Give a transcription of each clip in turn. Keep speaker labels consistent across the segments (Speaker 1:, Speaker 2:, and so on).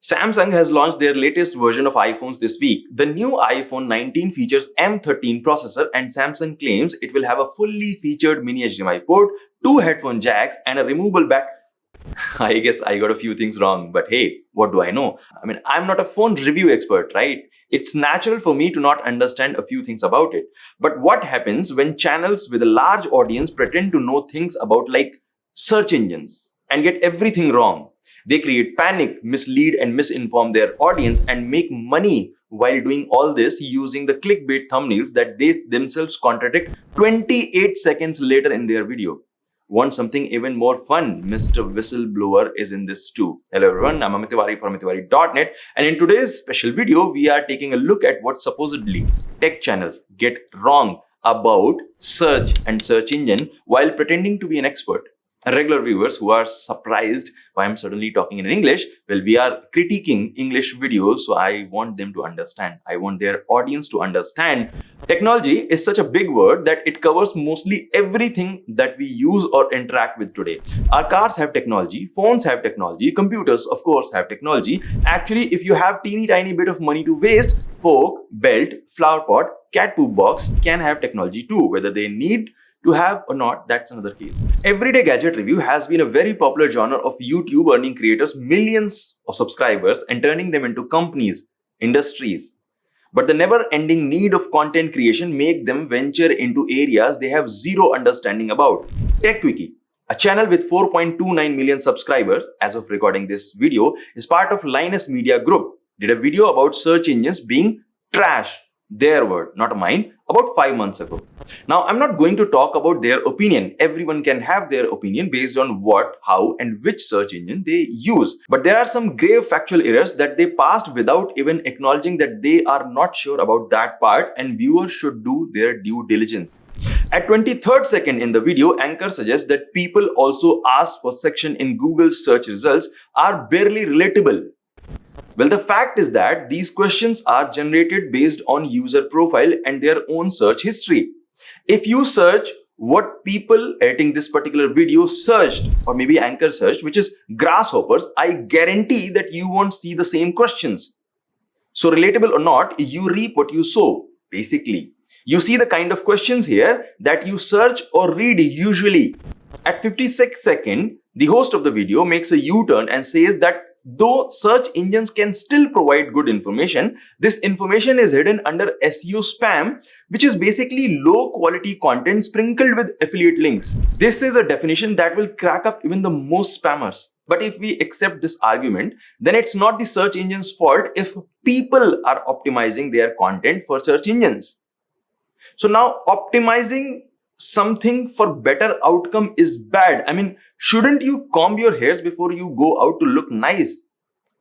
Speaker 1: Samsung has launched their latest version of iPhones this week. The new iPhone 19 features M13 processor and Samsung claims it will have a fully featured mini HDMI port, 2 headphone jacks and a removable back. I guess I got a few things wrong, but hey, what do I know? I mean, I'm not a phone review expert, right? It's natural for me to not understand a few things about it. But what happens when channels with a large audience pretend to know things about like search engines and get everything wrong? They create panic, mislead and misinform their audience and make money while doing all this using the clickbait thumbnails that they themselves contradict 28 seconds later in their video. Want something even more fun? Mr. Whistleblower is in this too. Hello everyone, I'm Amit Tiwari from Tiwari.net, and in today's special video, we are taking a look at what supposedly tech channels get wrong about search and search engine while pretending to be an expert. Regular viewers who are surprised why I'm suddenly talking in English, well, we are critiquing English videos, so I want them to understand. I want their audience to understand. Technology is such a big word that it covers mostly everything that we use or interact with today. Our cars have technology, phones have technology, computers, of course, have technology. Actually, if you have teeny tiny bit of money to waste, fork, belt, flower pot, cat poop box can have technology too. Whether they need to have or not, that's another case. Everyday gadget review has been a very popular genre of YouTube, earning creators millions of subscribers and turning them into companies, industries. But the never-ending need of content creation make them venture into areas they have zero understanding about. TechWiki, a channel with 4.29 million subscribers as of recording this video, is part of Linus Media Group, did a video about search engines being trash. Their word, not mine, about 5 months ago. Now, I'm not going to talk about their opinion. Everyone can have their opinion based on what, how, and which search engine they use. But there are some grave factual errors that they passed without even acknowledging that they are not sure about that part, and viewers should do their due diligence. At 23rd second in the video, Anchor suggests that people also ask for section in Google's search results are barely relatable. Well, the fact is that these questions are generated based on user profile and their own search history. If you search what people editing this particular video searched, or maybe Anchor searched, which is grasshoppers, I guarantee that you won't see the same questions. So relatable or not, you reap what you sow, basically. You see the kind of questions here that you search or read usually. At 56th second, the host of the video makes a U-turn and says that though search engines can still provide good information, this information is hidden under SEO spam, which is basically low quality content sprinkled with affiliate links. This is a definition that will crack up even the most spammers. But if we accept this argument, then it's not the search engine's fault if people are optimizing their content for search engines. So now optimizing something for better outcome is bad. I mean, shouldn't you comb your hairs before you go out to look nice?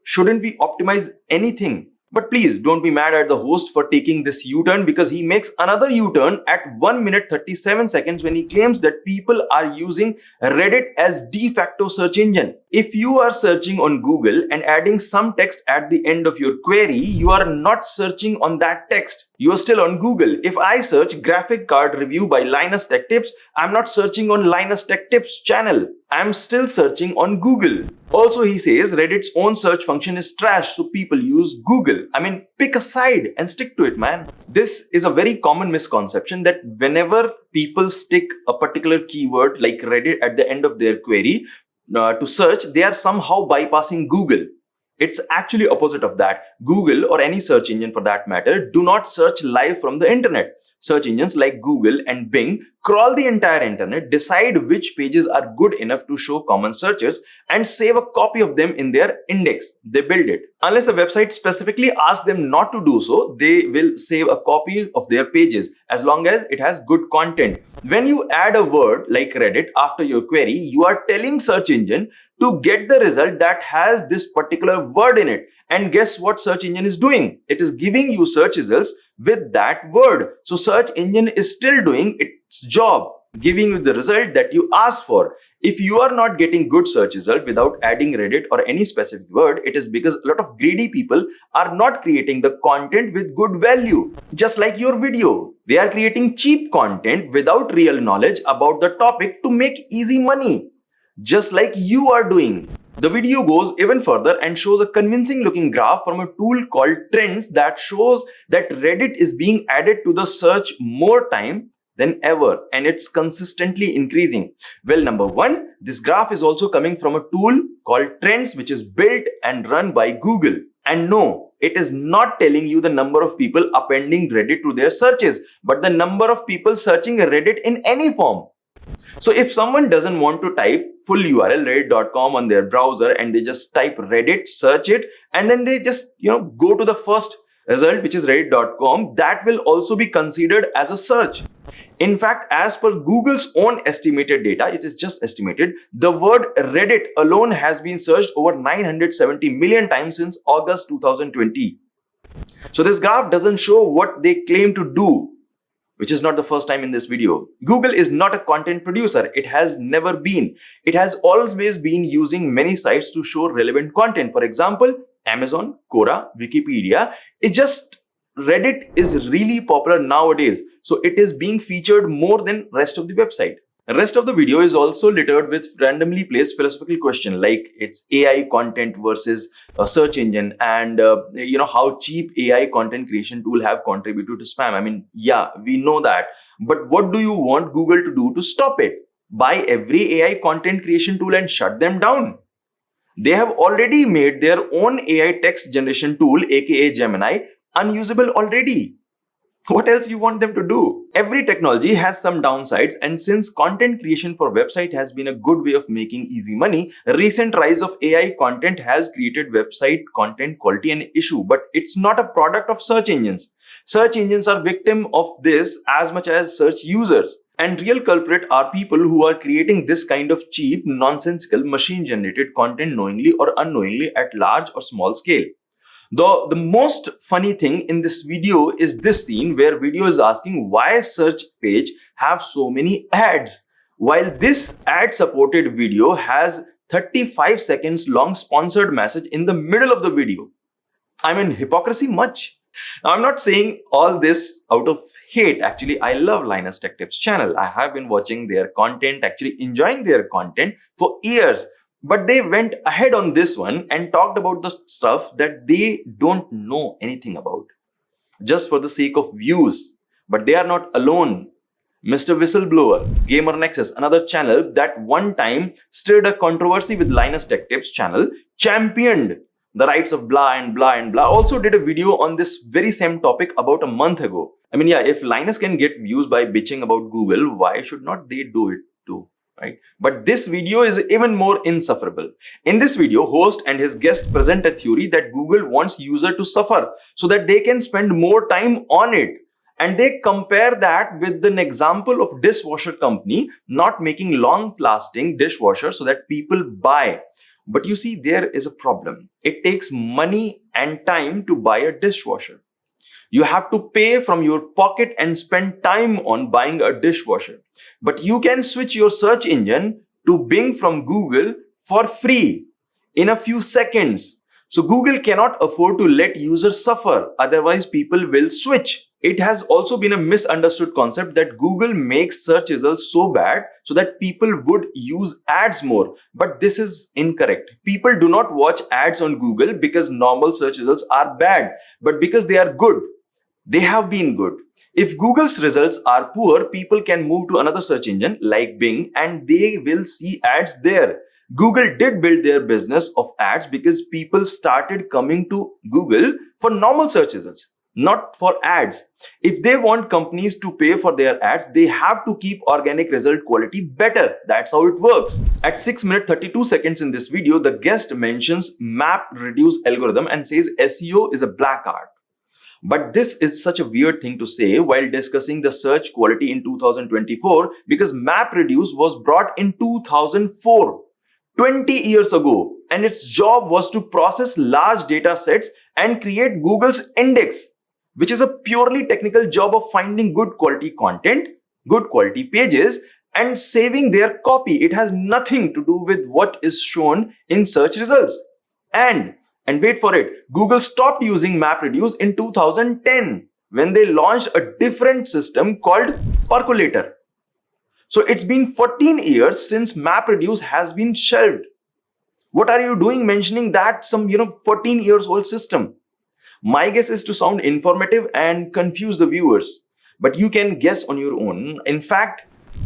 Speaker 1: Shouldn't we optimize anything? But please don't be mad at the host for taking this U-turn, because he makes another U-turn at 1 minute 37 seconds when he claims that people are using Reddit as de facto search engine. If you are searching on Google and adding some text at the end of your query, you are not searching on that text. You are still on Google. If I search graphic card review by Linus Tech Tips, I'm not searching on Linus Tech Tips channel. I'm still searching on Google. Also, he says Reddit's own search function is trash, so people use Google. I mean, pick a side and stick to it, man. This is a very common misconception that whenever people stick a particular keyword like Reddit at the end of their query to search, they are somehow bypassing Google. It's actually opposite of that. Google, or any search engine for that matter, do not search live from the internet. Search engines like Google and Bing crawl the entire internet, decide which pages are good enough to show common searches, and save a copy of them in their index. They build it. Unless the website specifically asks them not to do so, they will save a copy of their pages as long as it has good content. When you add a word like Reddit after your query, you are telling search engine to get the result that has this particular word in it. And guess what search engine is doing? It is giving you search results with that word. So search engine is still doing its job, giving you the result that you asked for. If you are not getting good search result without adding Reddit or any specific word, it is because a lot of greedy people are not creating the content with good value. Just like your video, they are creating cheap content without real knowledge about the topic to make easy money. Just like you are doing. The video goes even further and shows a convincing looking graph from a tool called Trends that shows that Reddit is being added to the search more time than ever, and it's consistently increasing. Well, number one, this graph is also coming from a tool called Trends, which is built and run by Google. And no, it is not telling you the number of people appending Reddit to their searches, but the number of people searching Reddit in any form. So if someone doesn't want to type full URL reddit.com on their browser and they just type Reddit, search it, and then they just go to the first result, which is reddit.com, that will also be considered as a search. In fact, as per Google's own estimated data, it is just estimated, the word Reddit alone has been searched over 970 million times since August 2020. So this graph doesn't show what they claim to do, which is not the first time in this video. Google is not a content producer. It has never been. It has always been using many sites to show relevant content. For example, Amazon, Quora, Wikipedia. It's just Reddit is really popular nowadays. So it is being featured more than rest of the website. The rest of the video is also littered with randomly placed philosophical questions like it's AI content versus a search engine, and how cheap AI content creation tool have contributed to spam. I mean, yeah, we know that, but what do you want Google to do to stop it? Buy every AI content creation tool and shut them down? They have already made their own AI text generation tool, aka Gemini, unusable already. What else you want them to do? Every technology has some downsides, and since content creation for website has been a good way of making easy money, recent rise of AI content has created website content quality an issue, but it's not a product of search engines. Search engines are victim of this as much as search users. And real culprit are people who are creating this kind of cheap, nonsensical, machine-generated content knowingly or unknowingly at large or small scale. Though the most funny thing in this video is this scene where video is asking why search page have so many ads, while this ad supported video has 35 seconds long sponsored message in the middle of the video. I mean, hypocrisy much. Now, I'm not saying all this out of hate. Actually, I love Linus Tech Tips channel. I have been watching their content, actually enjoying their content for years. But they went ahead on this one and talked about the stuff that they don't know anything about, just for the sake of views. But they are not alone. Mr. Whistleblower, Gamer Nexus, another channel that one time stirred a controversy with Linus Tech Tips channel, championed the rights of blah and blah and blah, also did a video on this very same topic about a month ago. I mean, yeah, if Linus can get views by bitching about Google, why should not they do it too? Right? But this video is even more insufferable. In this video, host and his guest present a theory that Google wants user to suffer so that they can spend more time on it. And they compare that with an example of dishwasher company not making long-lasting dishwasher so that people buy. But you see, there is a problem. It takes money and time to buy a dishwasher. You have to pay from your pocket and spend time on buying a dishwasher. But you can switch your search engine to Bing from Google for free in a few seconds. So Google cannot afford to let users suffer. Otherwise, people will switch. It has also been a misunderstood concept that Google makes search results so bad so that people would use ads more. But this is incorrect. People do not watch ads on Google because normal search results are bad, but because they are good. They have been good. If Google's results are poor, people can move to another search engine like Bing and they will see ads there. Google did build their business of ads because people started coming to Google for normal search results, not for ads. If they want companies to pay for their ads, they have to keep organic result quality better. That's how it works. At 6 minutes 32 seconds in this video, the guest mentions map reduce algorithm and says SEO is a black art. But this is such a weird thing to say while discussing the search quality in 2024 because MapReduce was brought in 2004, 20 years ago, and its job was to process large data sets and create Google's index, which is a purely technical job of finding good quality content, good quality pages, and saving their copy. It has nothing to do with what is shown in search results. And wait for it, Google stopped using MapReduce in 2010 when they launched a different system called Percolator. So it's been 14 years since MapReduce has been shelved. What are you doing mentioning that some 14 years old system? My guess is to sound informative and confuse the viewers, but you can guess on your own. In fact,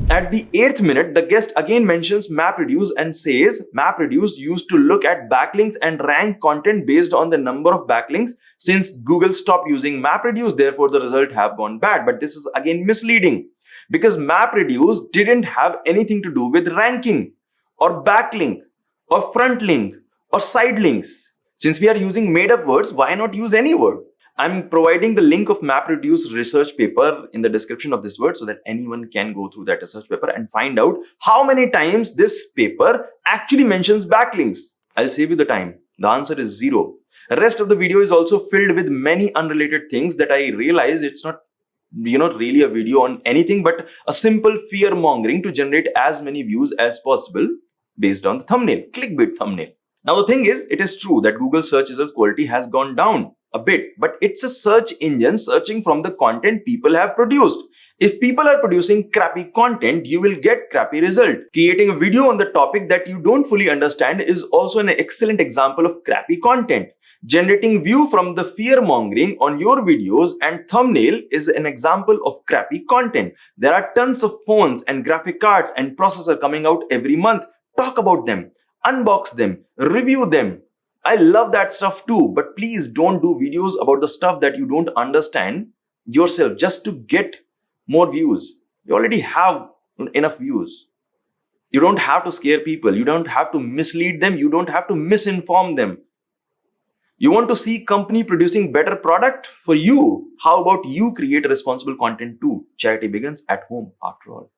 Speaker 1: at the 8th minute, the guest again mentions MapReduce and says MapReduce used to look at backlinks and rank content based on the number of backlinks. Since Google stopped using MapReduce, therefore the result have gone bad. But this is again misleading because MapReduce didn't have anything to do with ranking or backlink or front link or side links. Since we are using made up words, why not use any word? I'm providing the link of MapReduce research paper in the description of this word so that anyone can go through that research paper and find out how many times this paper actually mentions backlinks. I'll save you the time. The answer is 0. The rest of the video is also filled with many unrelated things that I realize it's not really a video on anything but a simple fear mongering to generate as many views as possible based on the thumbnail, clickbait thumbnail. Now the thing is, it is true that Google search results quality has gone down a bit, but it's a search engine searching from the content people have produced. If people are producing crappy content, you will get crappy result. Creating a video on the topic that you don't fully understand is also an excellent example of crappy content. Generating view from the fear mongering on your videos and thumbnail is an example of crappy content. There are tons of phones and graphic cards and processor coming out every month. Talk about them, unbox them, review them. I love that stuff too, but please don't do videos about the stuff that you don't understand yourself just to get more views. You already have enough views. You don't have to scare people. You don't have to mislead them. You don't have to misinform them. You want to see company producing better product for you? How about you create responsible content too? Charity begins at home after all.